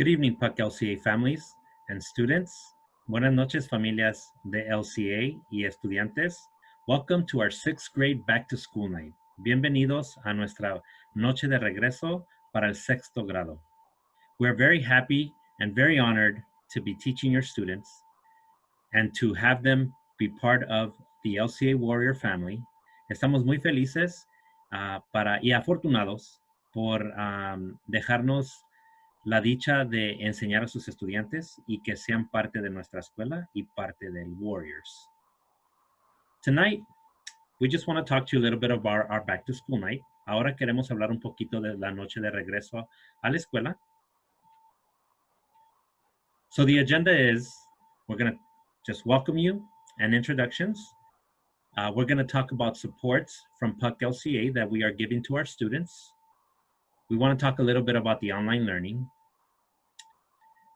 Good evening, PUC LCA families and students. Buenas noches, familias de LCA y estudiantes. Welcome to our 6th grade back to school night. Bienvenidos a nuestra noche de regreso para el sexto grado. We're very happy and very honored to be teaching your students and to have them be part of the LCA Warrior family. Estamos muy felices y afortunados por dejarnos la dicha de enseñar a sus estudiantes y que sean parte de nuestra escuela y parte del Warriors. Tonight, we just want to talk to you a little bit about our back to school night. Ahora queremos hablar un poquito de la noche de regreso a la escuela. So the agenda is, we're going to just welcome you and introductions. We're going to talk about supports from PUC LCA that we are giving to our students. We want to talk a little bit about the online learning.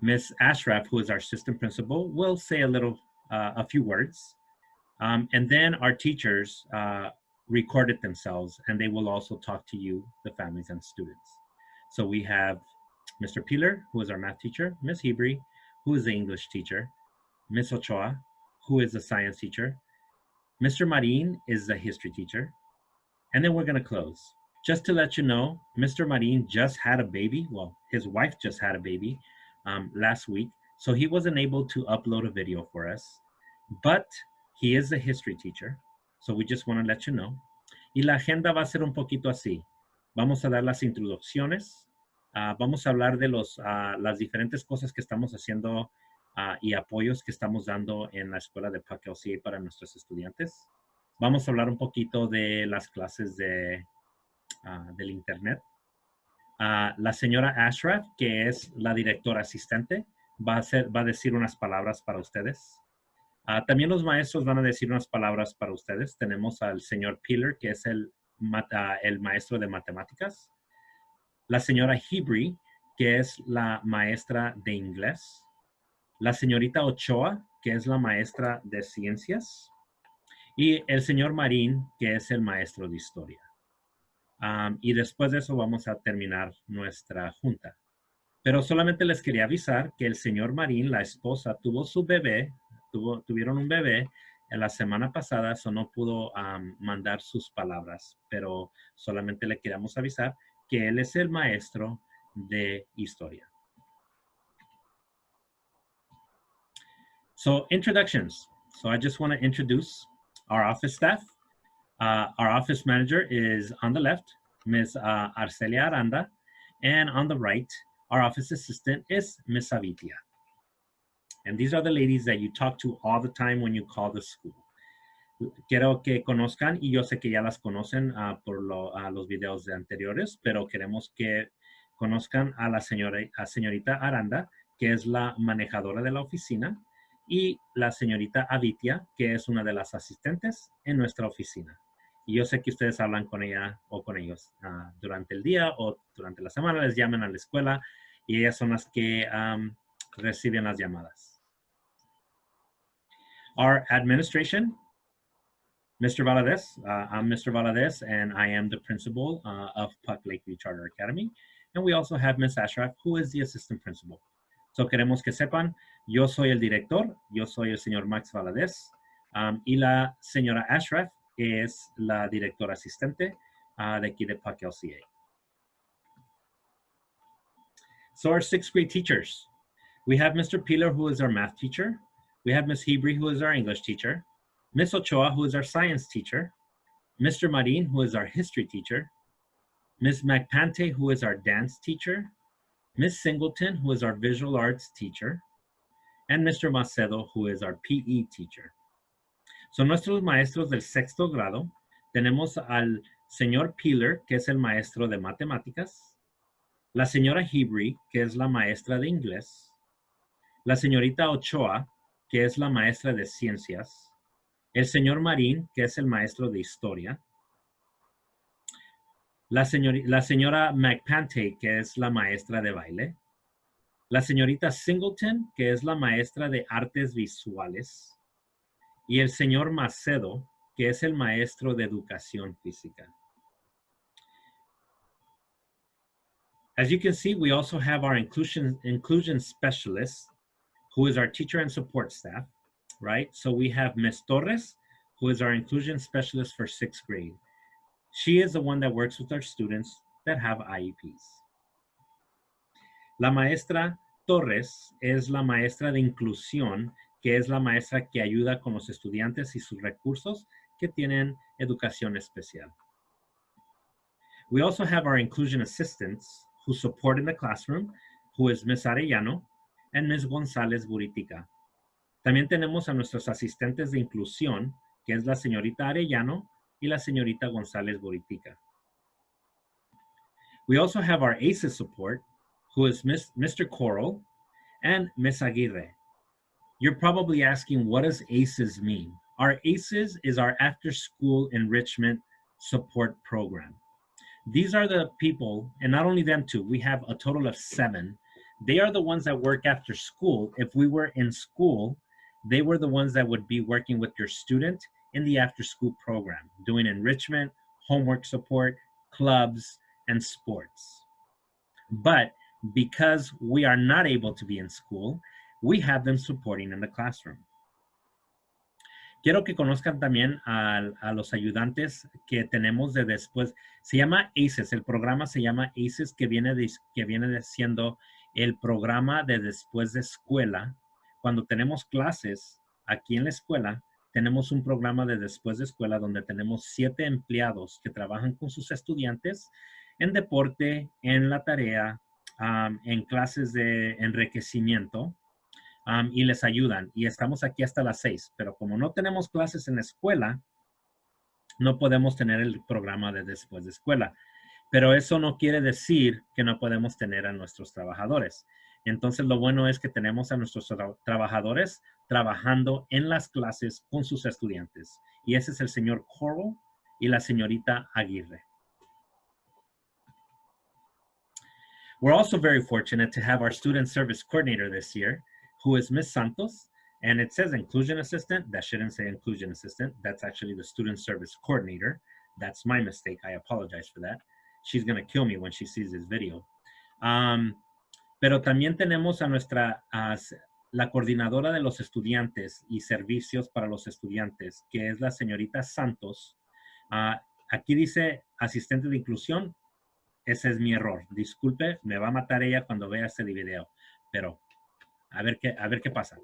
Ms. Ashraf, who is our assistant principal, will say a few words. And then our teachers recorded themselves, and they will also talk to you, the families and students. So we have Mr. Pilar, who is our math teacher, Ms. Hebri, who is the English teacher, Ms. Ochoa, who is the science teacher, Mr. Marin is the history teacher, and then we're going to close. Just to let you know, Mr. Marin just had a baby. Well, his wife just had a baby last week, so he wasn't able to upload a video for us, but he is a history teacher, so we just want to let you know. Y la agenda va a ser un poquito así. Vamos a dar las introducciones, vamos a hablar de las diferentes cosas que estamos haciendo y apoyos que estamos dando en la escuela de PUC LCA para nuestros estudiantes. Vamos a hablar un poquito de las clases del internet. La señora Ashraf, que es la directora asistente, va a decir unas palabras para ustedes. También los maestros van a decir unas palabras para ustedes. Tenemos al señor Pilar, que es el maestro de matemáticas. La señora Hebri, que es la maestra de inglés. La señorita Ochoa, que es la maestra de ciencias. Y el señor Marín, que es el maestro de historia. Y después de eso vamos a terminar nuestra junta. Pero solamente les quería avisar que el señor Marín, la esposa, tuvo su bebé, tuvieron un bebé en la semana pasada, eso no pudo mandar sus palabras, pero solamente le queríamos avisar que él es el maestro de historia. So, introductions. So, I just want to introduce our office staff. Our office manager is on the left, Ms. Arcelia Aranda, and on the right, our office assistant is Ms. Avitia. And these are the ladies that you talk to all the time when you call the school. Quiero que conozcan, y yo sé que ya las conocen por los videos anteriores, pero queremos que conozcan a la señorita Aranda, que es la manejadora de la oficina, y la señorita Avitia, que es una de las asistentes en nuestra oficina. Y yo sé que ustedes hablan con ella o con ellos durante el día o durante la semana, les llaman a la escuela y ellas son las que reciben las llamadas. Our administration, Mr. Valadez, I'm Mr. Valadez and I am the principal of PUC Lakeview Charter Academy. And we also have Ms. Ashraf, who is the assistant principal. So queremos que sepan, yo soy el director, yo soy el señor Max Valadez y la señora Ashraf es la directora asistente de aquí de PUC LCA. So our 6th grade teachers, we have Mr. Pilar, who is our math teacher. We have Ms. Hebri, who is our English teacher. Ms. Ochoa, who is our science teacher. Mr. Marin, who is our history teacher. Ms. McPante, who is our dance teacher. Ms. Singleton, who is our visual arts teacher. And Mr. Macedo, who is our PE teacher. Son nuestros maestros del sexto grado. Tenemos al señor Pilar, que es el maestro de matemáticas. La señora Hebri, que es la maestra de inglés. La señorita Ochoa, que es la maestra de ciencias. El señor Marín, que es el maestro de historia. La señora McPante, que es la maestra de baile. La señorita Singleton, que es la maestra de artes visuales. Y el señor Macedo, que es el maestro de educación física. As you can see, we also have our inclusion specialist, who is our teacher and support staff, right? So we have Ms. Torres, who is our inclusion specialist for 6th grade. She is the one that works with our students that have IEPs. La maestra Torres es la maestra de inclusión, que es la maestra que ayuda con los estudiantes y sus recursos que tienen educación especial. We also have our inclusion assistants who support in the classroom, who is Ms. Arellano and Ms. González Buritica. También tenemos a nuestros asistentes de inclusión, que es la señorita Arellano y la señorita González Buritica. We also have our Asus Support, who is Mr. Coral and Ms. Aguirre. You're probably asking, what does ACES mean? Our ACES is our After School Enrichment Support Program. These are the people, and not only them too, we have a total of 7. They are the ones that work after school. If we were in school, they were the ones that would be working with your student in the after school program, doing enrichment, homework support, clubs, and sports. But because we are not able to be in school, we have them supporting in the classroom. Quiero que conozcan también a los ayudantes que tenemos de después. Se llama ACES, el programa se llama ACES, que viene siendo el programa de después de escuela. Cuando tenemos clases aquí en la escuela, tenemos un programa de después de escuela donde tenemos 7 empleados que trabajan con sus estudiantes en deporte, en la tarea, en clases de enriquecimiento. Y les ayudan. Y estamos aquí hasta las 6. Pero como no tenemos clases en la escuela, no podemos tener el programa de después de escuela. Pero eso no quiere decir que no podemos tener a nuestros trabajadores. Entonces, lo bueno es que tenemos a nuestros trabajadores trabajando en las clases con sus estudiantes. Y ese es el señor Coral y la señorita Aguirre. We're also very fortunate to have our student service coordinator this year, who is Ms. Santos, and it says inclusion assistant. That shouldn't say inclusion assistant. That's actually the student service coordinator. That's my mistake. I apologize for that. She's going to kill me when she sees this video. Pero también tenemos a la coordinadora de los estudiantes y servicios para los estudiantes, que es la señorita Santos. Aquí dice asistente de inclusión. Ese es mi error. Disculpe, me va a matar ella cuando vea este video, pero a ver qué pasa.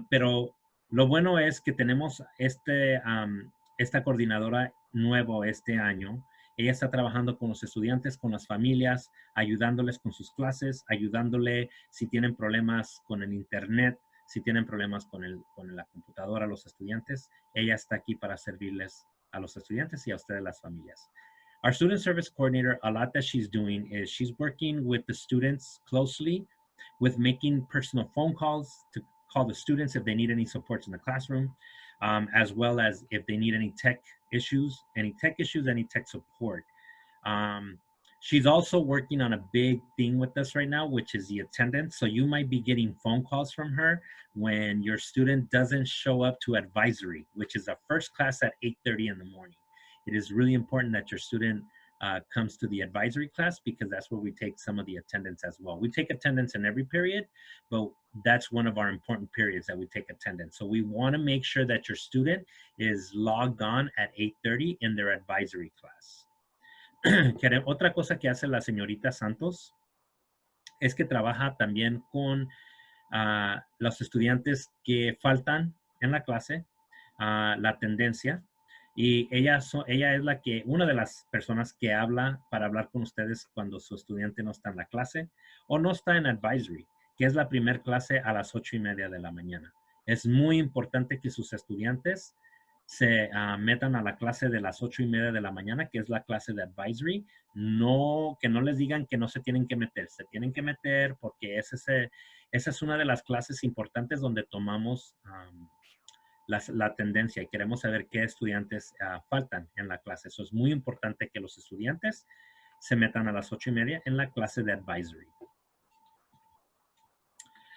Pero lo bueno es que tenemos esta coordinadora nuevo este año. Ella está trabajando con los estudiantes, con las familias, ayudándoles con sus clases, ayudándole si tienen problemas con el internet, si tienen problemas con la computadora, los estudiantes. Ella está aquí para servirles a los estudiantes y a ustedes, las familias. Our student service coordinator, a lot that she's doing is she's working with the students closely with making personal phone calls to call the students if they need any supports in the classroom, as well as if they need any tech issues, any tech support. She's also working on a big thing with us right now, which is the attendance. So you might be getting phone calls from her when your student doesn't show up to advisory, which is the first class at 8:30 in the morning. It is really important that your student comes to the advisory class, because that's where we take some of the attendance as well. We take attendance in every period, but that's one of our important periods that we take attendance. So we want to make sure that your student is logged on at 8:30 in their advisory class. Otra cosa que hace la señorita Santos es que trabaja también con los estudiantes que faltan en la clase, la tendencia. Y ella es una de las personas que habla para hablar con ustedes cuando su estudiante no está en la clase o no está en advisory, que es la primera clase a las 8:30 de la mañana. Es muy importante que sus estudiantes se metan a la clase de las 8:30 de la mañana, que es la clase de advisory. Que no les digan que no se tienen que meter. Se tienen que meter porque esa es una de las clases importantes donde tomamos la tendencia y queremos saber qué estudiantes faltan en la clase. Eso es muy importante, que los estudiantes se metan a las 8:30 en la clase de advisory.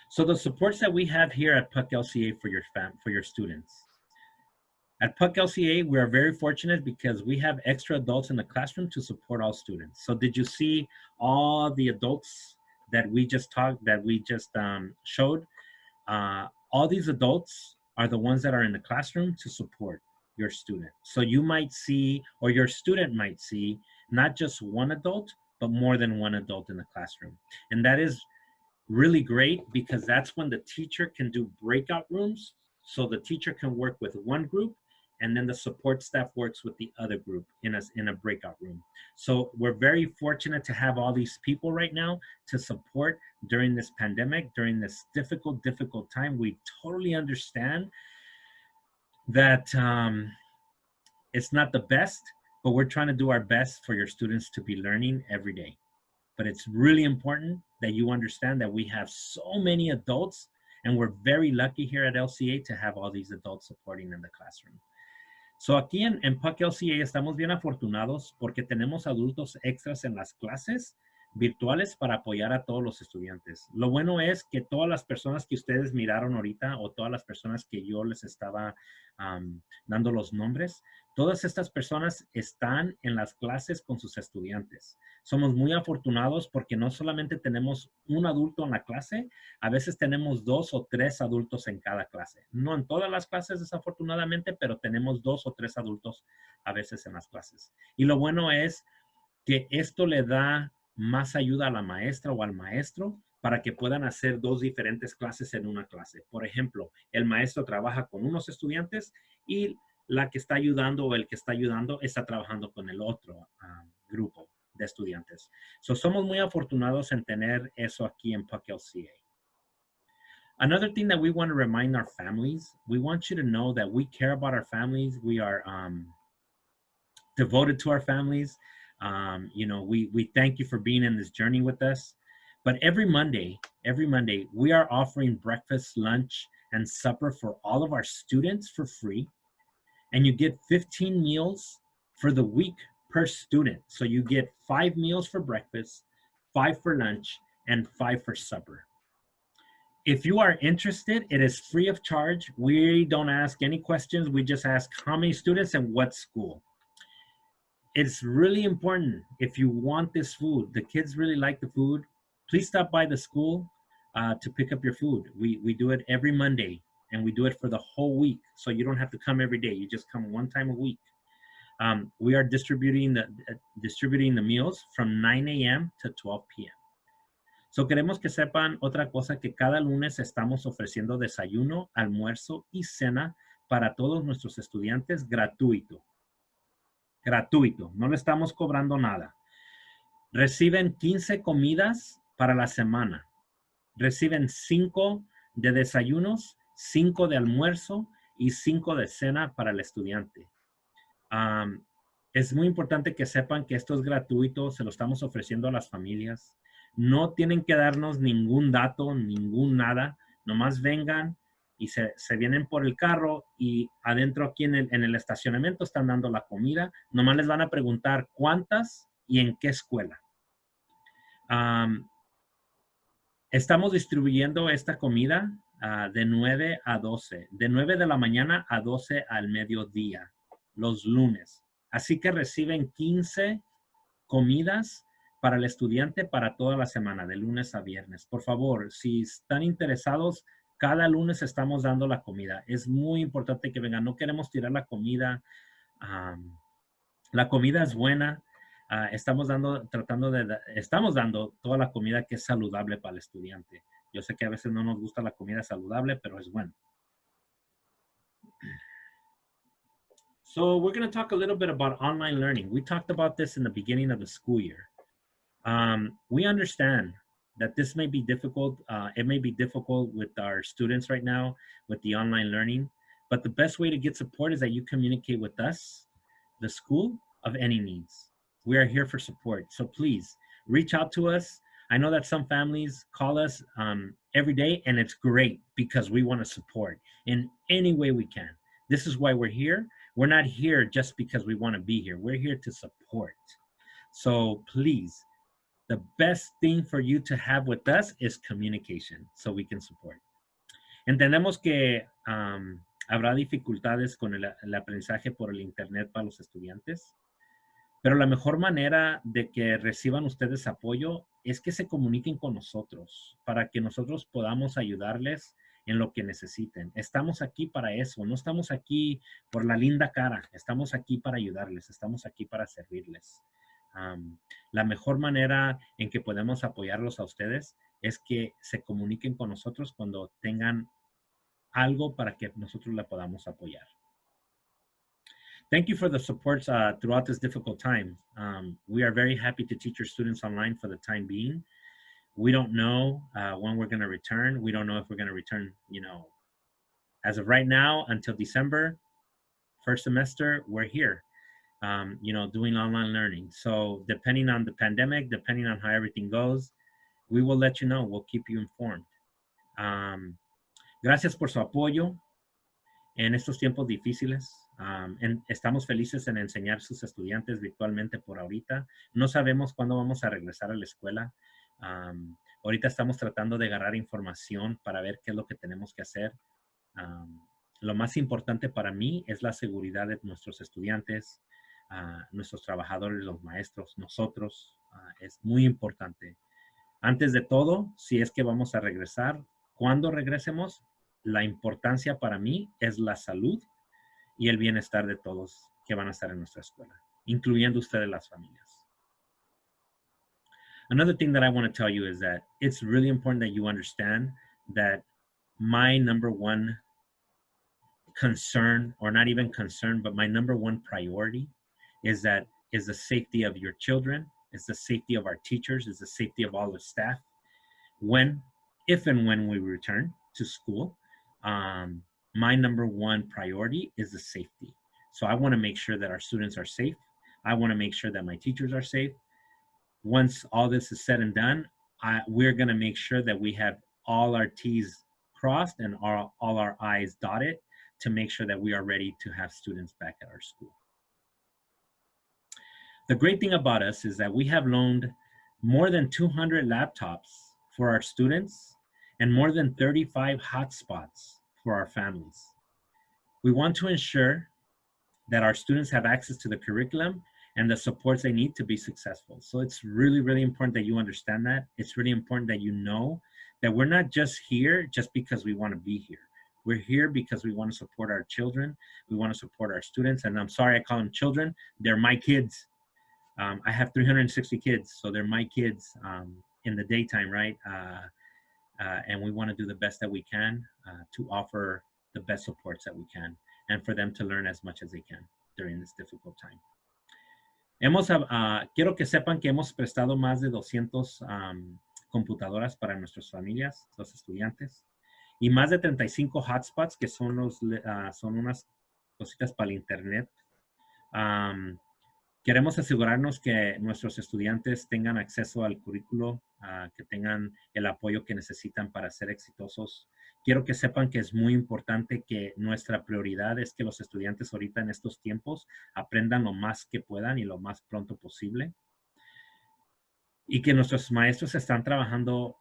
So the supports that we have here at PUC LCA for your students. At PUC LCA, we are very fortunate because we have extra adults in the classroom to support all students. So did you see all the adults that we just showed? All these adults are the ones that are in the classroom to support your student. So you might see, or your student might see, not just one adult, but more than one adult in the classroom. And that is really great because that's when the teacher can do breakout rooms. So the teacher can work with one group and then the support staff works with the other group in a breakout room. So we're very fortunate to have all these people right now to support during this pandemic, during this difficult time. We totally understand that it's not the best, but we're trying to do our best for your students to be learning every day. But it's really important that you understand that we have so many adults, and we're very lucky here at LCA to have all these adults supporting in the classroom. So aquí en PUC LCA estamos bien afortunados porque tenemos adultos extras en las clases virtuales para apoyar a todos los estudiantes. Lo bueno es que todas las personas que ustedes miraron ahorita o todas las personas que yo les estaba dando los nombres, todas estas personas están en las clases con sus estudiantes. Somos muy afortunados porque no solamente tenemos un adulto en la clase, a veces tenemos 2 o 3 adultos en cada clase. No en todas las clases, desafortunadamente, pero tenemos 2 o 3 adultos a veces en las clases. Y lo bueno es que esto le da más ayuda a la maestra o al maestro para que puedan hacer 2 diferentes clases en una clase. Por ejemplo, el maestro trabaja con unos estudiantes y la que está ayudando o el que está ayudando está trabajando con el otro grupo de estudiantes. So, somos muy afortunados en tener eso aquí en PUC LCA. Another thing that we want to remind our families, we want you to know that we care about our families. We are devoted to our families. You know, we thank you for being in this journey with us. But every Monday, we are offering breakfast, lunch, and supper for all of our students for free. And you get 15 meals for the week per student. So you get 5 meals for breakfast, 5 for lunch, and 5 for supper. If you are interested, it is free of charge. We don't ask any questions. We just ask how many students and what school. It's really important if you want this food. The kids really like the food. Please stop by the school to pick up your food. We do it every Monday, and we do it for the whole week. So you don't have to come every day. You just come one time a week. We are distributing the meals from 9 a.m. to 12 p.m. So queremos que sepan otra cosa, que cada lunes estamos ofreciendo desayuno, almuerzo y cena para todos nuestros estudiantes gratuito. Gratuito, no le estamos cobrando nada. Reciben 15 comidas para la semana. Reciben 5 de desayunos, 5 de almuerzo y 5 de cena para el estudiante. Es muy importante que sepan que esto es gratuito, se lo estamos ofreciendo a las familias. No tienen que darnos ningún dato, ningún nada. Nomás vengan y se vienen por el carro y adentro aquí en el estacionamiento están dando la comida. Nomás les van a preguntar cuántas y en qué escuela. Estamos distribuyendo esta comida de 9 a 12. De 9 de la mañana a 12 al mediodía, los lunes. Así que reciben 15 comidas para el estudiante para toda la semana, de lunes a viernes. Por favor, si están interesados, cada lunes estamos dando la comida. Es muy importante que vengan. No queremos tirar la comida. La comida es buena. Estamos dando toda la comida que es saludable para el estudiante. Yo sé que a veces no nos gusta la comida saludable, pero es bueno. So we're going to talk a little bit about online learning. We talked about this in the beginning of the school year. We understand that this may be difficult. It may be difficult with our students right now with the online learning, but the best way to get support is that you communicate with us, the school, of any needs. We are here for support. So please reach out to us. I know that some families call us every day, and it's great because we want to support in any way we can. This is why we're here. We're not here just because we want to be here. We're here to support. So please, the best thing for you to have with us is communication so we can support. Entendemos que Habrá dificultades con el aprendizaje por el Internet para los estudiantes, pero la mejor manera de que reciban ustedes apoyo es que se comuniquen con nosotros para que nosotros podamos ayudarles en lo que necesiten. Estamos aquí para eso, no estamos aquí por la linda cara, estamos aquí para ayudarles, estamos aquí para servirles. La mejor manera en que podemos apoyarlos a ustedes es que se comuniquen con nosotros cuando tengan algo para que nosotros la podamos apoyar. Thank you for the support throughout this difficult time. We are very happy to teach your students online for the time being. We don't know when we're going to return. We don't know if we're going to return, as of right now until December, first semester, we're here, doing online learning. So depending on the pandemic, depending on how everything goes, we will let you know. We'll keep you informed. Gracias por su apoyo en estos tiempos difíciles. Estamos felices en enseñar a sus estudiantes virtualmente por ahorita. No sabemos cuándo vamos a regresar a la escuela. Ahorita estamos tratando de agarrar información para ver qué es lo que tenemos que hacer. Lo más importante para mí es la seguridad de nuestros estudiantes, nuestros trabajadores, los maestros, nosotros. Es muy importante. Antes de todo, si es que vamos a regresar, cuando regresemos, la importancia para mí es la salud y el bienestar de todos que van a estar en nuestra escuela, incluyendo ustedes las familias. Another thing that I want to tell you is that it's really important that you understand that my number one concern, or not even concern, but my number one priority is the safety of your children, is the safety of our teachers, is the safety of all the staff. If and when we return to school, my number one priority is the safety. So I want to make sure that our students are safe. I want to make sure that my teachers are safe. Once all this is said and done, we're going to make sure that we have all our T's crossed and all our I's dotted to make sure that we are ready to have students back at our school. The great thing about us is that we have loaned more than 200 laptops for our students and more than 35 hotspots for our families. We want to ensure that our students have access to the curriculum and the supports they need to be successful. So it's really, really important that you understand that. It's really important that you know that we're not just here just because we want to be here. We're here because we want to support our children. We want to support our students. And I'm sorry I call them children. They're my kids. I have 360 kids, so they're my kids in the daytime, right? And we want to do the best that we can to offer the best supports that we can and for them to learn as much as they can during this difficult time. Quiero que sepan que hemos prestado más de 200 computadoras para nuestras familias, los estudiantes, y más de 35 hotspots, que son unas cositas para el internet. Queremos asegurarnos que nuestros estudiantes tengan acceso al currículo, que tengan el apoyo que necesitan para ser exitosos. Quiero que sepan que es muy importante que nuestra prioridad es que los estudiantes ahorita en estos tiempos aprendan lo más que puedan y lo más pronto posible. Y que nuestros maestros están trabajando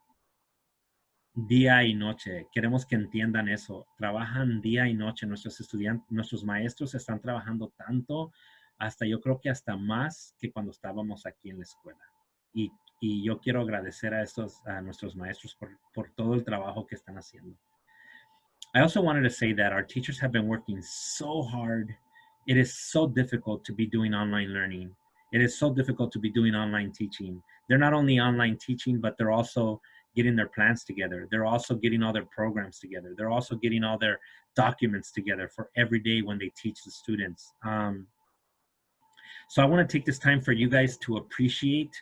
día y noche. Queremos que entiendan eso. Trabajan día y noche. Nuestros maestros están trabajando tanto, hasta yo creo que hasta más que cuando estábamos aquí en la escuela. Y yo quiero agradecer a nuestros maestros por todo el trabajo que están haciendo. I also wanted to say that our teachers have been working so hard. It is so difficult to be doing online learning. It is so difficult to be doing online teaching. They're not only online teaching, but they're also getting their plans together. They're also getting all their programs together. They're also getting all their documents together for every day when they teach the students. So I want to take this time for you guys to appreciate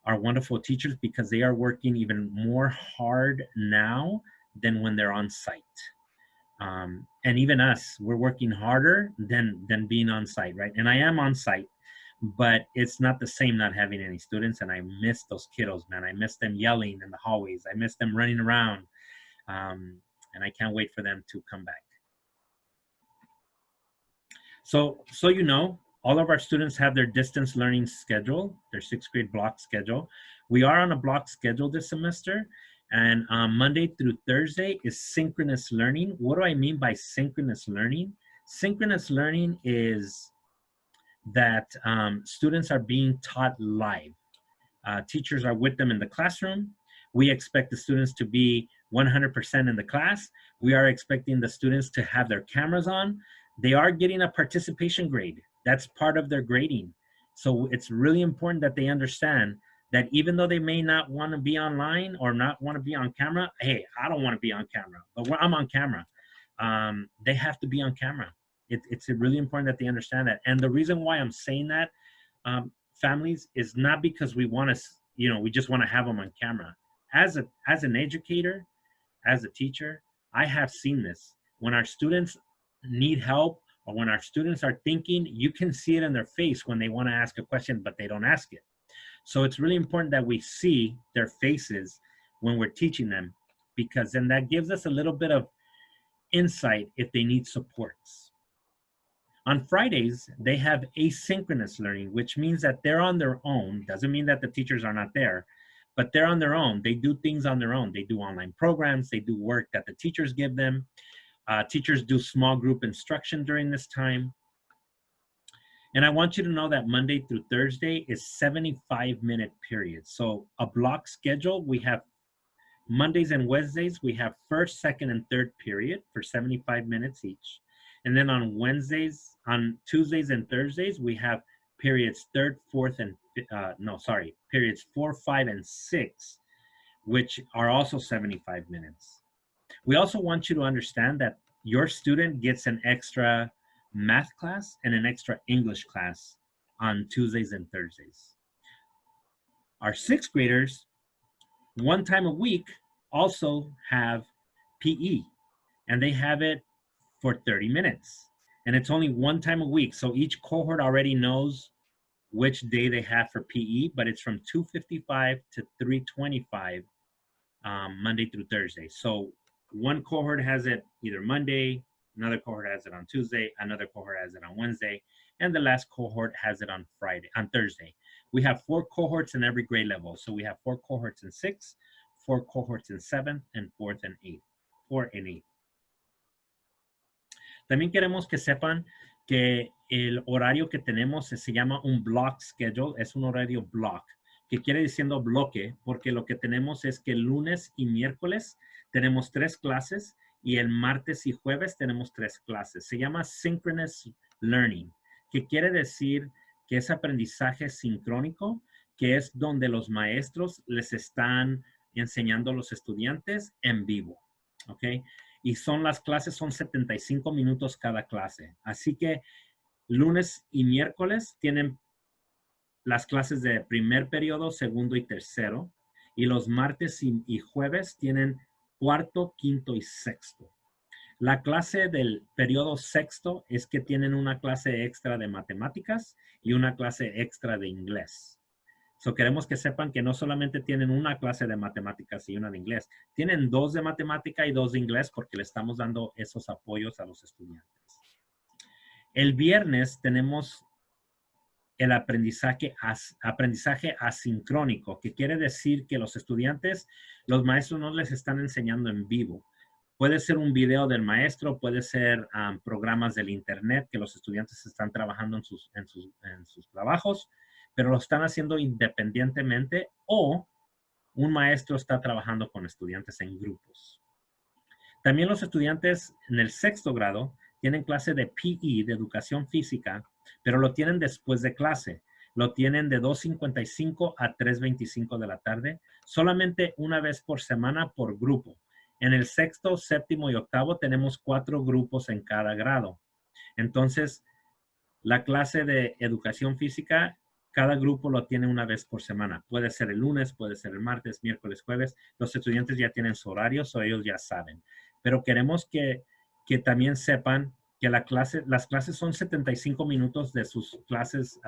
our wonderful teachers because they are working even more hard now than when they're on site. And even us, we're working harder than being on site, right? And I am on site, but it's not the same not having any students. And I miss those kiddos, man. I miss them yelling in the hallways. I miss them running around. And I can't wait for them to come back. So you know, all of our students have their distance learning schedule, their 6th grade block schedule, We are on a block schedule this semester, and Monday through Thursday is synchronous learning. What do I mean by synchronous learning? Synchronous learning is that students are being taught live. Teachers are with them in the classroom. We expect the students to be 100% in the class. We are expecting the students to have their cameras on. They are getting a participation grade. That's part of their grading. So it's really important that they understand that even though they may not want to be online or not want to be on camera, hey, I don't want to be on camera, but I'm on camera. They have to be on camera. It's really important that they understand that. And the reason why I'm saying that, families, is not because we want to, we just want to have them on camera. As an educator, as a teacher, I have seen this. When our students need help or when our students are thinking, you can see it in their face when they want to ask a question, but they don't ask it. So it's really important that we see their faces when we're teaching them, because then that gives us a little bit of insight if they need supports. On Fridays, they have asynchronous learning, which means that they're on their own. Doesn't mean that the teachers are not there, but they're on their own. They do things on their own. They do online programs. They do work that the teachers give them. Teachers do small group instruction during this time. And I want you to know that Monday through Thursday is 75-minute periods. So a block schedule, we have Mondays and Wednesdays, we have first, second, and third period for 75 minutes each. And then on Tuesdays and Thursdays, we have periods periods 4, 5, and 6, which are also 75 minutes. We also want you to understand that your student gets an extra math class and an extra English class on Tuesdays and Thursdays. Our sixth graders, one time a week, also have PE, and they have it for 30 minutes. And it's only one time a week. So each cohort already knows which day they have for PE, but it's from 2:55 to 3:25, Monday through Thursday. So one cohort has it either Monday, another cohort has it on Tuesday, another cohort has it on Wednesday, and the last cohort has it on Thursday. We have 4 cohorts in every grade level. So we have 4 cohorts in 6th, 4 cohorts in 7th, and 4th and 8th. 4 and 8. También queremos que sepan que el horario que tenemos se llama un block schedule, es un horario block, que quiere diciendo bloque, porque lo que tenemos es que lunes y miércoles tenemos 3 clases y el martes y jueves tenemos 3 clases. Se llama Synchronous Learning, que quiere decir que es aprendizaje sincrónico, que es donde los maestros les están enseñando a los estudiantes en vivo, ¿ok? Y las clases son 75 minutos cada clase. Así que lunes y miércoles tienen las clases de primer periodo, segundo y tercero. Y los martes y jueves tienen cuarto, quinto y sexto. La clase del periodo sexto es que tienen una clase extra de matemáticas y una clase extra de inglés. So, queremos que sepan que no solamente tienen una clase de matemáticas y una de inglés, tienen 2 de matemática y 2 de inglés porque le estamos dando esos apoyos a los estudiantes. El viernes tenemos el aprendizaje asincrónico, que quiere decir que los estudiantes, los maestros no les están enseñando en vivo. Puede ser un video del maestro, puede ser programas del internet que los estudiantes están trabajando en sus trabajos, pero lo están haciendo independientemente, o un maestro está trabajando con estudiantes en grupos. También los estudiantes en el 6º grado tienen clase de PE, de educación física, pero lo tienen después de clase. Lo tienen de 2:55 a 3:25 de la tarde, solamente una vez por semana por grupo. En el 6º, 7º y 8º tenemos 4 grupos en cada grado. Entonces, la clase de educación física, cada grupo lo tiene una vez por semana. Puede ser el lunes, puede ser el martes, miércoles, jueves. Los estudiantes ya tienen su horario, so ellos ya saben. Pero queremos que también sepan que las clases son 75 minutos de sus clases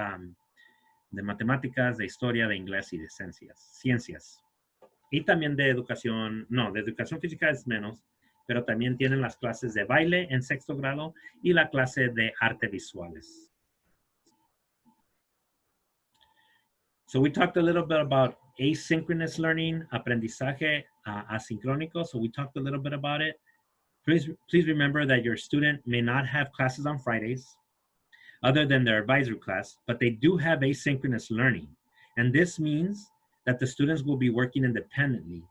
de matemáticas, de historia, de inglés y de ciencias. Y también de educación física es menos, pero también tienen las clases de baile en 6º grado y la clase de arte visuales. So we talked a little bit about asynchronous learning, aprendizaje asincrónico. So we talked a little bit about it. Please remember that your student may not have classes on Fridays other than their advisory class, but they do have asynchronous learning. And this means that the students will be working independently,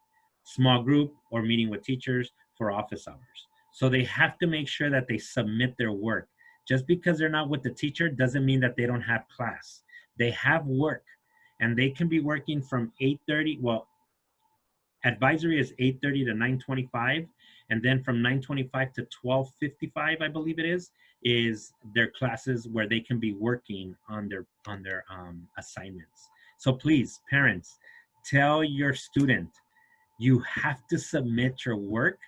small group, or meeting with teachers for office hours. So they have to make sure that they submit their work. Just because they're not with the teacher doesn't mean that they don't have class. They have work, and they can be working from 8:30, well, advisory is 8:30 to 9:25, and then from 9:25 to 12:55, I believe it is their classes where they can be working on their assignments. So please, parents, tell your student you have to submit your work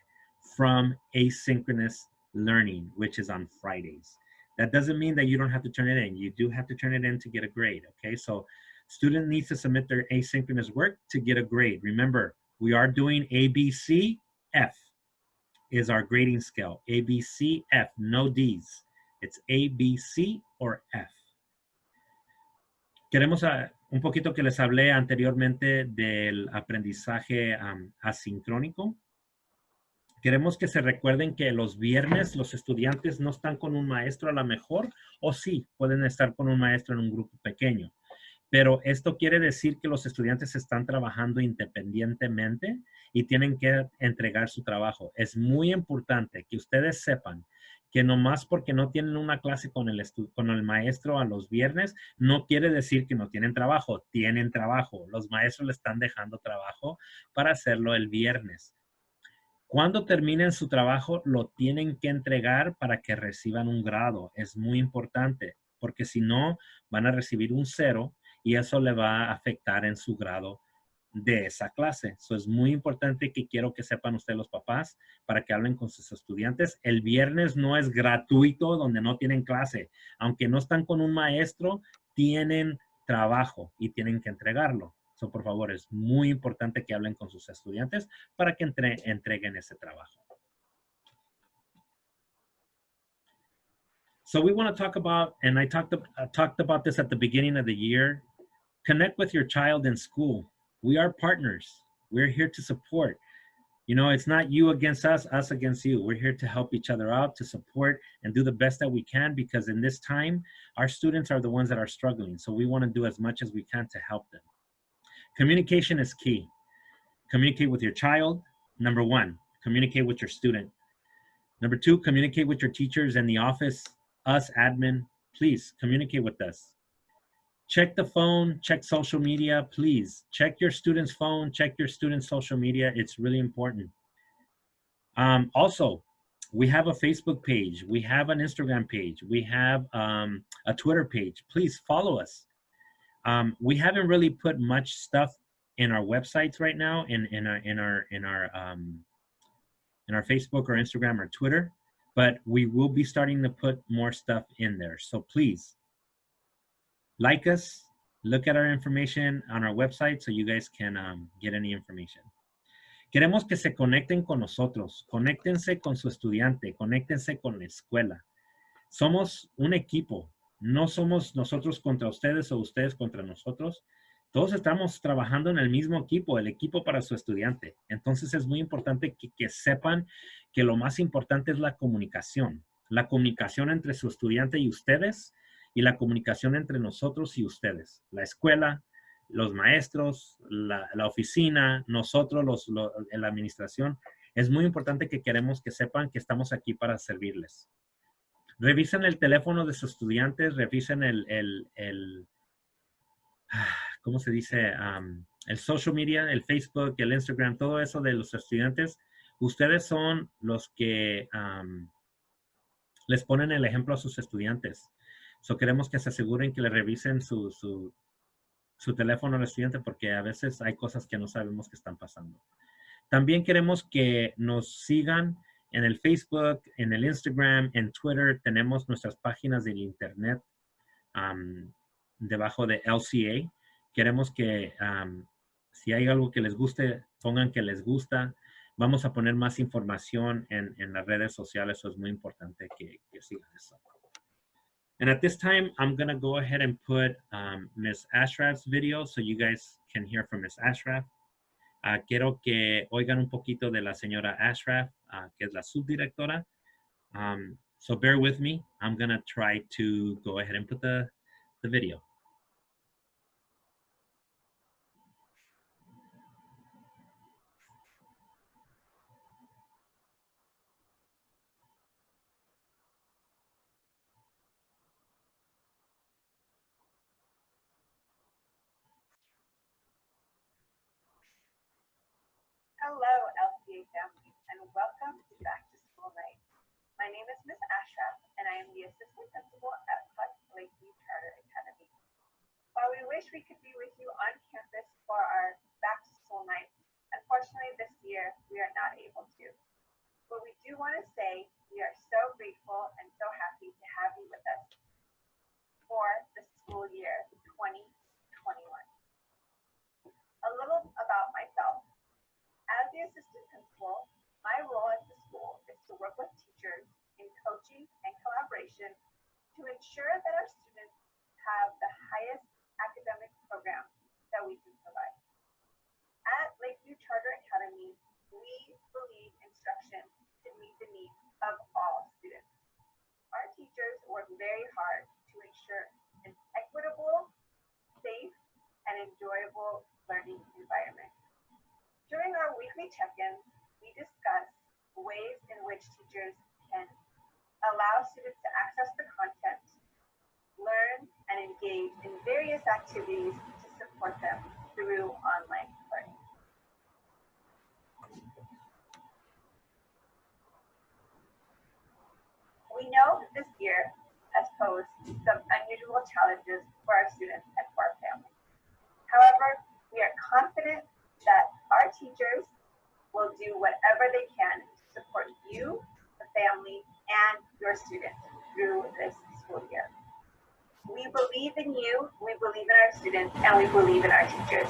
from asynchronous learning, which is on Fridays. That doesn't mean that you don't have to turn it in. You do have to turn it in to get a grade, okay? So student needs to submit their asynchronous work to get a grade. Remember, we are doing ABC, F is our grading scale. ABC, F, no D's. It's ABC or F. Queremos un poquito que les hablé anteriormente del aprendizaje asincrónico. Queremos que se recuerden que los viernes los estudiantes no están con un maestro a lo mejor, o sí, pueden estar con un maestro en un grupo pequeño. Pero esto quiere decir que los estudiantes están trabajando independientemente y tienen que entregar su trabajo. Es muy importante que ustedes sepan que nomás porque no tienen una clase con el maestro a los viernes, no quiere decir que no tienen trabajo. Tienen trabajo. Los maestros le están dejando trabajo para hacerlo el viernes. Cuando terminen su trabajo, lo tienen que entregar para que reciban un grado. Es muy importante, porque si no, van a recibir un 0 y eso le va a afectar en su grado de esa clase. Eso es muy importante que quiero que sepan ustedes los papás para que hablen con sus estudiantes. El viernes no es gratuito donde no tienen clase. Aunque no están con un maestro, tienen trabajo y tienen que entregarlo. So, por favor, es muy importante que hablen con sus estudiantes para que entreguen ese trabajo. So we want to talk about, and I talked about this at the beginning of the year, connect with your child in school. We are partners. We're here to support. You know, it's not you against us, us against you. We're here to help each other out, to support and do the best that we can, because in this time, our students are the ones that are struggling. So we want to do as much as we can to help them. Communication is key. Communicate with your child. Number 1, communicate with your student. Number 2, communicate with your teachers in the office. Us, admin, please communicate with us. Check the phone, check social media, please. Check your student's phone, check your student's social media. It's really important. Also, we have a Facebook page. We have an Instagram page. We have a Twitter page. Please follow us. We haven't really put much stuff in our websites right now, in our Facebook or Instagram or Twitter, but we will be starting to put more stuff in there. So please like us, look at our information on our website so you guys can get any information. Queremos que se conecten con nosotros, conéctense con su estudiante, conéctense con la escuela. Somos un equipo, no somos nosotros contra ustedes o ustedes contra nosotros. Todos estamos trabajando en el mismo equipo, el equipo para su estudiante. Entonces es muy importante que sepan que lo más importante es la comunicación entre su estudiante y ustedes, y la comunicación entre nosotros y ustedes, la escuela, los maestros, la oficina, nosotros, la administración. Es muy importante que queremos que sepan que estamos aquí para servirles. Revisen el teléfono de sus estudiantes, revisen ¿cómo se dice? El social media, el Facebook, el Instagram, todo eso de los estudiantes. Ustedes son los que les ponen el ejemplo a sus estudiantes. So queremos que se aseguren que le revisen su teléfono al estudiante, porque a veces hay cosas que no sabemos que están pasando. También queremos que nos sigan en el Facebook, en el Instagram, en Twitter. Tenemos nuestras páginas del internet debajo de LCA. Queremos que si hay algo que les guste, pongan que les gusta. Vamos a poner más información en las redes sociales. Eso es muy importante que sigan eso. And at this time, I'm gonna go ahead and put Ms. Ashraf's video so you guys can hear from Ms. Ashraf. Quiero que oigan un poquito de la señora Ashraf, que es la subdirectora. So bear with me. I'm gonna try to go ahead and put the video. Hello, LCA family, and welcome to Back to School Night. My name is Ms. Ashraf, and I am the assistant principal at PUC Lakeview Charter Academy. While we wish we could be with you on campus for our Back to School Night, unfortunately this year we are not able to. But we do want to say we are so grateful and so happy to have you with us for the school year 2021. A little about myself. As the assistant principal, my role at the school is to work with teachers in coaching and collaboration to ensure that our students have the highest academic program that we can provide. At Lakeview Charter Academy, we believe instruction should meet the needs of all students. Our teachers work very hard to ensure an equitable, safe, and enjoyable learning environment. During our weekly check-ins, we discuss ways in which teachers can allow students to access the content, learn, and engage in various activities to support them through online learning. We know this year has posed some unusual challenges for our students and for our families. However, we are confident that our teachers will do whatever they can to support you, the family, and your students through this school year. We believe in you, we believe in our students, and we believe in our teachers.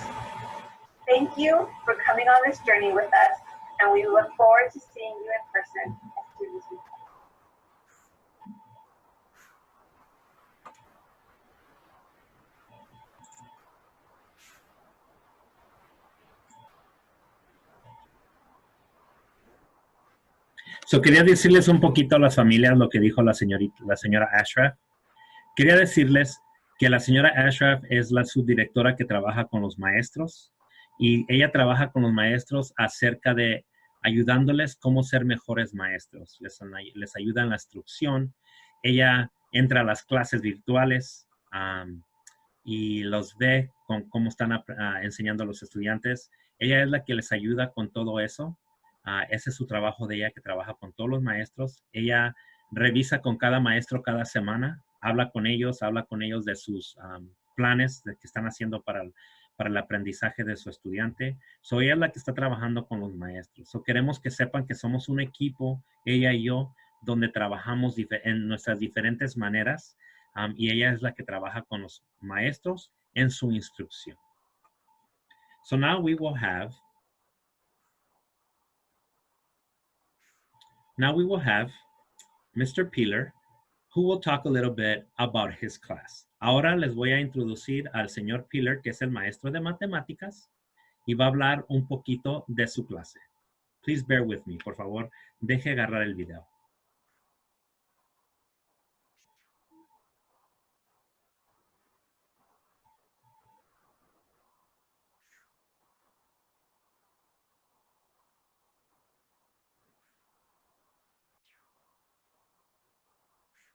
Thank you for coming on this journey with us, and we look forward to seeing you in person as soon as we can. So quería decirles un poquito a las familias lo que dijo la señora Ashraf. Quería decirles que la señora Ashraf es la subdirectora que trabaja con los maestros y ella trabaja con los maestros acerca de ayudándoles cómo ser mejores maestros. Les ayuda en la instrucción. Ella entra a las clases virtuales y los ve con cómo están enseñando a los estudiantes. Ella es la que les ayuda con todo eso. Ese es su trabajo de ella, que trabaja con todos los maestros. Ella revisa con cada maestro cada semana, habla con ellos de sus planes de que están haciendo para el aprendizaje de su estudiante. So, ella es la que está trabajando con los maestros. So, queremos que sepan que somos un equipo, ella y yo, donde trabajamos en nuestras diferentes maneras y ella es la que trabaja con los maestros en su instrucción. So now we will have Mr. Peeler, who will talk a little bit about his class. Ahora les voy a introducir al señor Peeler, que es el maestro de matemáticas, y va a hablar un poquito de su clase. Please bear with me, por favor, deje agarrar el video.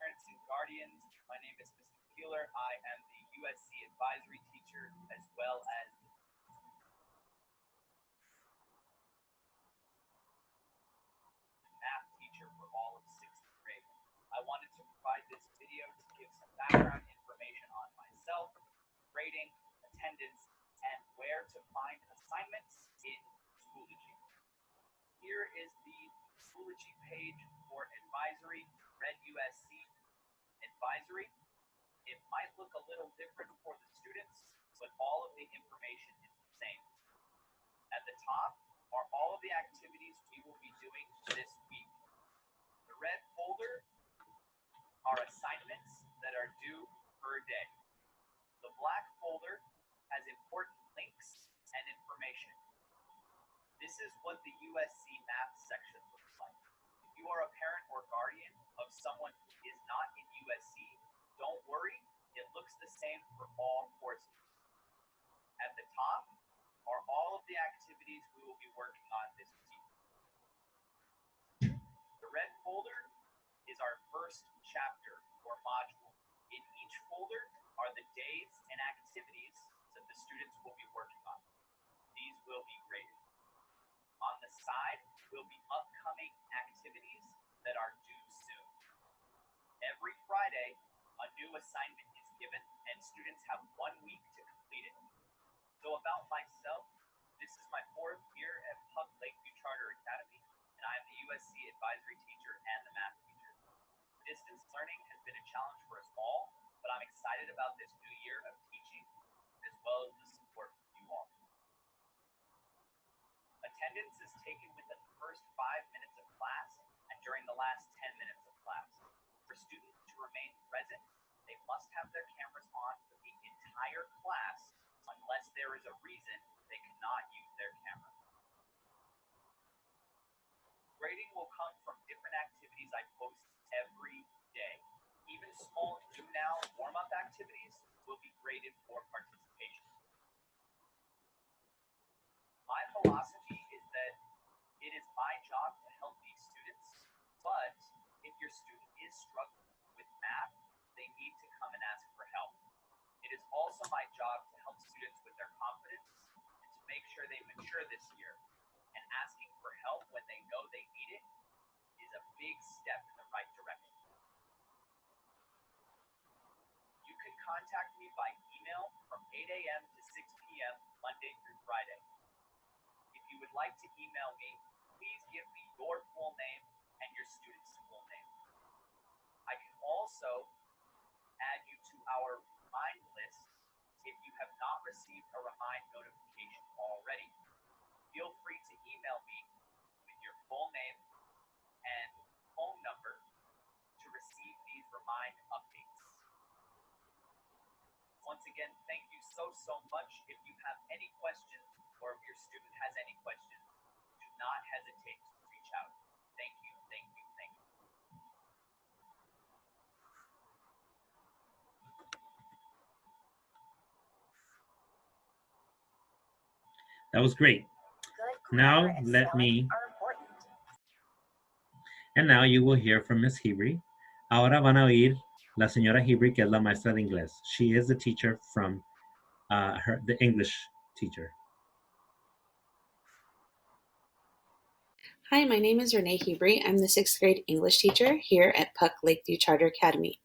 Parents and guardians, my name is Mr. Peeler. I am the USC advisory teacher as well as math teacher for all of 6th grade. I wanted to provide this video to give some background information on myself, grading, attendance, and where to find assignments in Schoology. Here is the Schoology page for advisory, Red USC advisory. It might look a little different for the students, but all of the information is the same. At the top are all of the activities we will be doing this week. The red folder are assignments that are per day. The black folder has important links and information. This is what the USC math section looks like. If you are a parent or guardian of someone who is not in USC, don't worry, it looks the same for all courses. At the top are all of the activities we will be working on this week. The red folder is our first chapter or module. In each folder are the days and activities that the students will be working on. These will be graded. On the side will be upcoming activities that are due soon. Every Friday, a new assignment is given and students have 1 week to complete it. So about myself, this is my 4th year at PUC Lakeview Charter Academy, and I'm the USC advisory teacher and the math teacher. Distance learning has been a challenge for us all, but I'm excited about this new year of teaching, as well as the support from you all. Attendance is taken within the first 5 minutes of class and during the last 10 minutes of class. For students to remain present, they must have their cameras on for the entire class unless there is a reason they cannot use their camera. Grading will come from different activities I post every day. Even small do now warm-up activities will be graded for participation. My philosophy is that it is my job to help these students, but if your student is struggling with math, they need to come and ask for help. It is also my job to help students with their confidence and to make sure they mature this year. And asking for help when they know they need it is a big step in the right direction. You can contact me by email from 8 a.m. to 6 p.m. Monday through Friday. If you would like to email me, please give me your full name and your student's full name. I can also add you to our remind list if you have not received a remind notification already. Feel free to email me with your full name and phone number to receive these remind updates. Once again, thank you so much. If you have any questions or if your student has any questions, do not hesitate to reach out. Thank you. That was great. Now let me, and now you will hear from Miss Hebry. Ahora van a oír la señora Hebry, que es la maestra de inglés. She is the teacher from the English teacher. Hi, my name is Renee Hebry. I'm the 6th grade English teacher here at PUC Lakeview Charter Academy.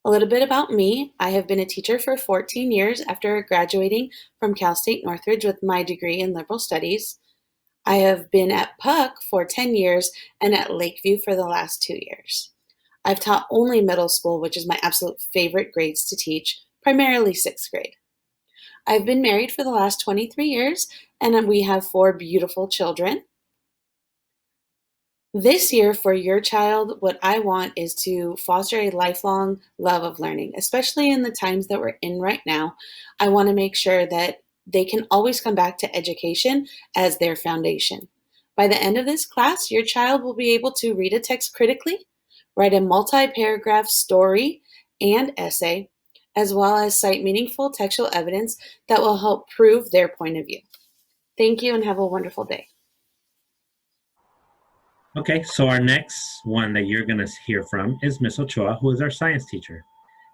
A little bit about me. I have been a teacher for 14 years after graduating from Cal State Northridge with my degree in liberal studies. I have been at PUC for 10 years and at Lakeview for the last 2 years. I've taught only middle school, which is my absolute favorite grades to teach, primarily 6th grade. I've been married for the last 23 years and we have 4 beautiful children. This year for your child, what I want is to foster a lifelong love of learning, especially in the times that we're in right now. I want to make sure that they can always come back to education as their foundation. By the end of this class, your child will be able to read a text critically, write a multi-paragraph story and essay, as well as cite meaningful textual evidence that will help prove their point of view. Thank you and have a wonderful day. Okay, so our next one that you're going to hear from is Miss Ochoa, who is our science teacher.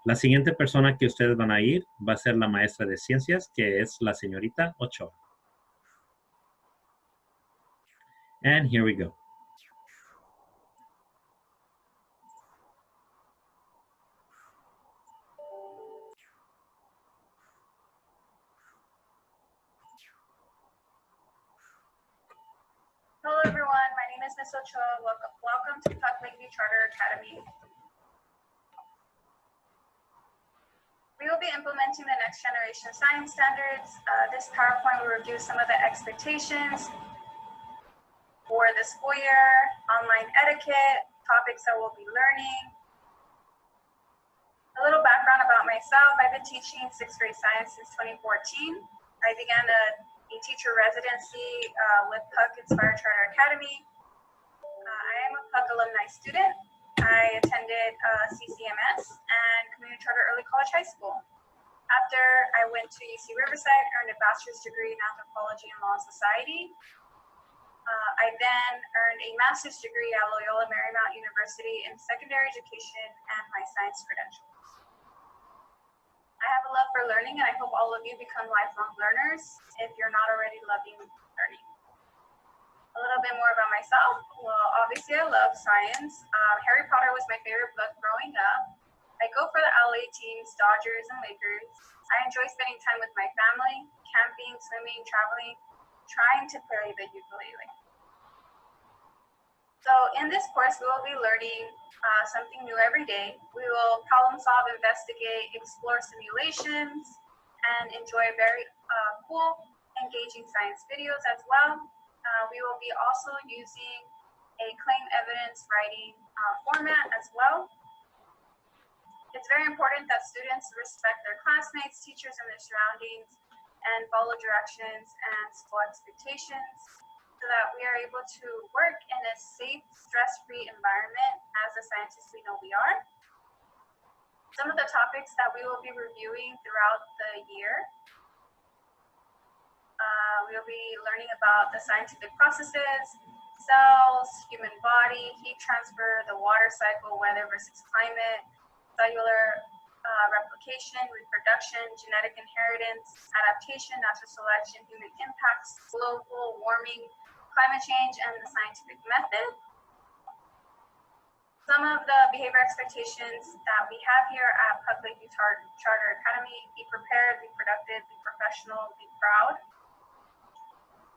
La siguiente persona que ustedes van a ir va a ser la maestra de ciencias, que es la señorita Ochoa. And here we go. Hello everyone, my name is Miss Ochoa. Welcome to PUC Lakeview Charter Academy. We will be implementing the next generation science standards. This PowerPoint will review some of the expectations for the school year, online etiquette, topics that we'll be learning. A little background about myself. I've been teaching 6th grade science since 2014. I began a teacher residency with PUC Inspired Charter Academy. I am a PUC alumni student. I attended CCMS and Community Charter Early College High School. After I went to UC Riverside, earned a bachelor's degree in anthropology and law and society. I then earned a master's degree at Loyola Marymount University in secondary education and my science credentials. I have a love for learning, and I hope all of you become lifelong learners if you're not already loving learning. A little bit more about myself. Well, obviously I love science. Harry Potter was my favorite book growing up. I go for the LA teams, Dodgers and Lakers. I enjoy spending time with my family, camping, swimming, traveling, trying to play the ukulele. So in this course, we will be learning something new every day. We will problem solve, investigate, explore simulations, and enjoy very cool, engaging science videos as well. We will be also using a claim evidence writing format as well. It's very important that students respect their classmates, teachers, and their surroundings, and follow directions and school expectations, so that we are able to work in a safe, stress-free environment as the scientists we know we are. Some of the topics that we will be reviewing throughout the year. We'll be learning about the scientific processes, cells, human body, heat transfer, the water cycle, weather versus climate, cellular replication, reproduction, genetic inheritance, adaptation, natural selection, human impacts, global warming, climate change, and the scientific method. Some of the behavior expectations that we have here at PUC Lakeview Charter Academy: be prepared, be productive, be professional, be proud.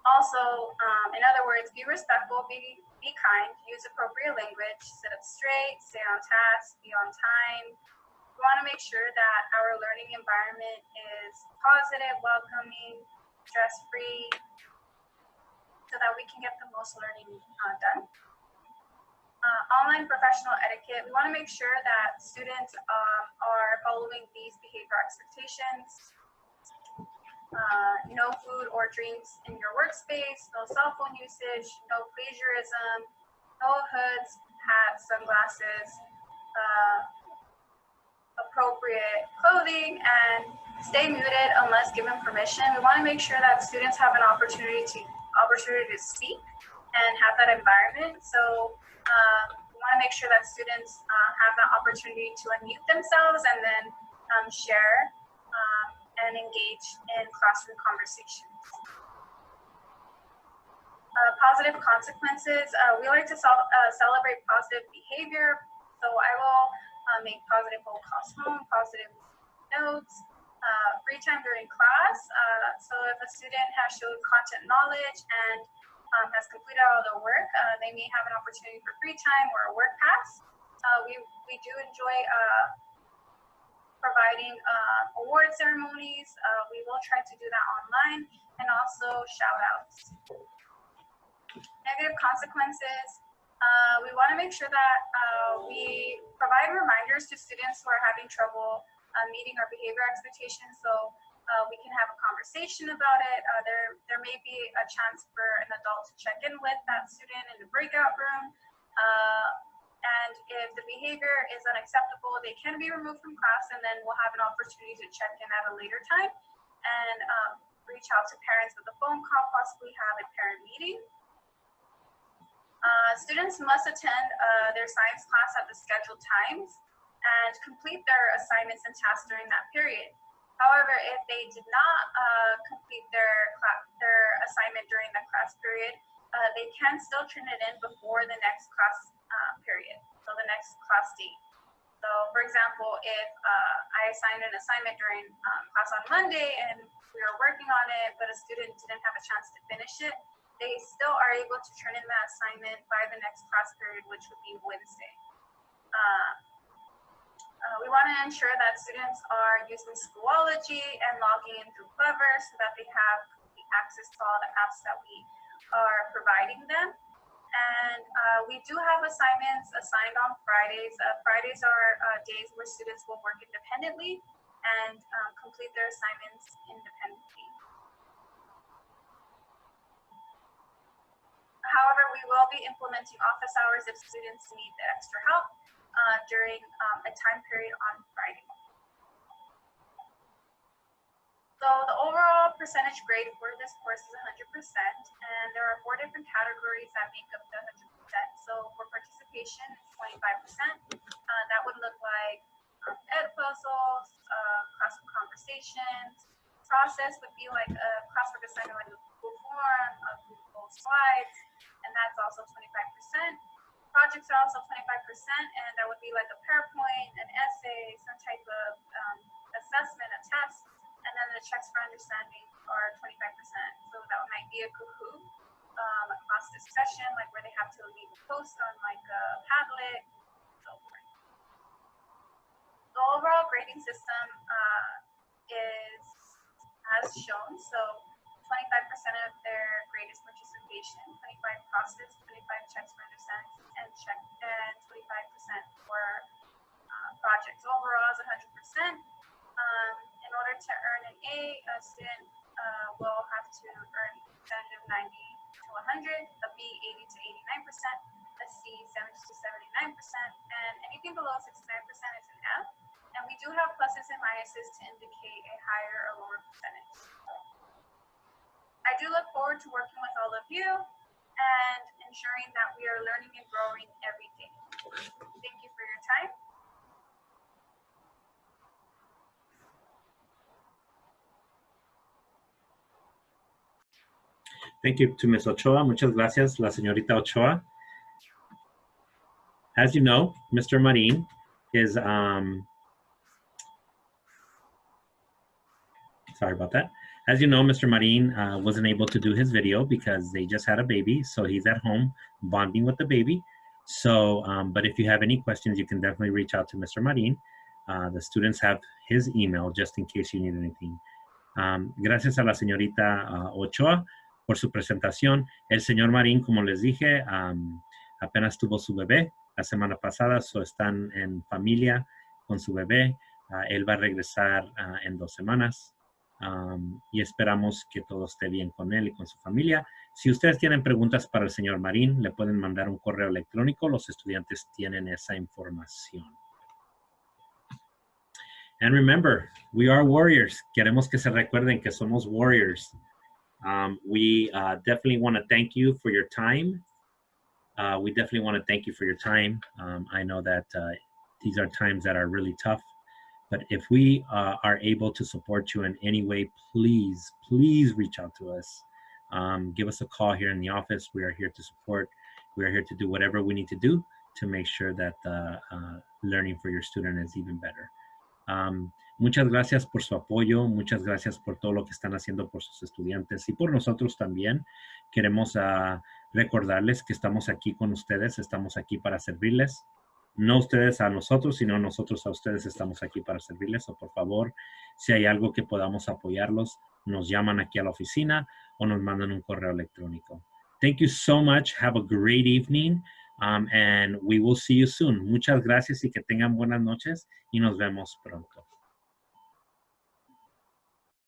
Also, in other words, be respectful, be kind, use appropriate language, sit up straight, stay on task, be on time. We want to make sure that our learning environment is positive, welcoming, stress-free, so that we can get the most learning done. Online professional etiquette. We want to make sure that students are following these behavior expectations. No food or drinks in your workspace, no cell phone usage, no plagiarism, no hoods, hats, sunglasses, appropriate clothing, and stay muted unless given permission. We want to make sure that students have an opportunity to speak and have that environment. So we want to make sure that students have the opportunity to unmute themselves and then share and engage in classroom conversations. Positive consequences. We like to celebrate positive behavior. So I will make positive phone calls home, positive notes, free time during class. So if a student has showed content knowledge and has completed all their work, they may have an opportunity for free time or a work pass. We do enjoy providing award ceremonies. We will try to do that online, and also shout outs. Negative consequences. We want to make sure that we provide reminders to students who are having trouble meeting our behavior expectations, so we can have a conversation about it. There may be a chance for an adult to check in with that student in the breakout room. And if the behavior is unacceptable, they can be removed from class, and then we'll have an opportunity to check in at a later time and reach out to parents with a phone call, possibly have a parent meeting. Students must attend their science class at the scheduled times and complete their assignments and tasks during that period. However, if they did not complete their assignment during the class period, they can still turn it in before the next class period, so the next class date. So for example, if I assigned an assignment during class on Monday and we were working on it, but a student didn't have a chance to finish it, they still are able to turn in that assignment by the next class period, which would be Wednesday. We want to ensure that students are using Schoology and logging in through Clever so that they have access to all the apps that we are providing them. And we do have assignments assigned on Fridays. Fridays are days where students will work independently and complete their assignments independently. However, we will be implementing office hours if students need the extra help during a time period on Friday. So the overall percentage grade for this course is 100%, and there are 4 different categories that make up the 100%. So for participation, it's 25%. That would look like ed puzzles, classroom conversations. Process would be like a classwork assignment like a Google form, Google slides, and that's also 25%. Projects are also 25%, and that would be like a PowerPoint, an essay, some type of assessment, a test. And then the checks for understanding are 25%. So that might be a Kahoot, a class discussion, like where they have to leave a post on like a Padlet, so forth. The overall grading system is as shown. So 25% of their grade is participation, 25 process, 25 checks for understanding, and 25% for projects. Overall is 100%. In order to earn an A, a student will have to earn a percentage of 90 to 100, a B 80 to 89%, a C 70 to 79%, and anything below 69% is an F. And we do have pluses and minuses to indicate a higher or lower percentage. I do look forward to working with all of you and ensuring that we are learning and growing every day. Thank you for your time. Thank you to Ms. Ochoa. Muchas gracias, la señorita Ochoa. As you know, Mr. Marin is, sorry about that. As you know, Mr. Marin wasn't able to do his video because they just had a baby. So he's at home bonding with the baby. So, but if you have any questions, you can definitely reach out to Mr. Marin. The students have his email just in case you need anything. Gracias a la señorita Ochoa por su presentación. El señor Marín, como les dije, apenas tuvo su bebé la semana pasada, so están en familia con su bebé. Él va a regresar en 2 semanas y esperamos que todo esté bien con él y con su familia. Si ustedes tienen preguntas para el señor Marín, le pueden mandar un correo electrónico. Los estudiantes tienen esa información. And remember, we are warriors. Queremos que se recuerden que somos warriors. We definitely want to thank you for your time. We definitely want to thank you for your time. I know that these are times that are really tough, but if we are able to support you in any way, please, please reach out to us. Give us a call here in the office. We are here to support. We are here to do whatever we need to do to make sure that learning for your student is even better. Muchas gracias por su apoyo, muchas gracias por todo lo que están haciendo por sus estudiantes y por nosotros también. Queremos recordarles que estamos aquí con ustedes, estamos aquí para servirles. No ustedes a nosotros, sino nosotros a ustedes estamos aquí para servirles. O por favor, si hay algo que podamos apoyarlos, nos llaman aquí a la oficina o nos mandan un correo electrónico. Thank you so much. Have a great evening. And we will see you soon. Muchas gracias y que tengan buenas noches y nos vemos pronto.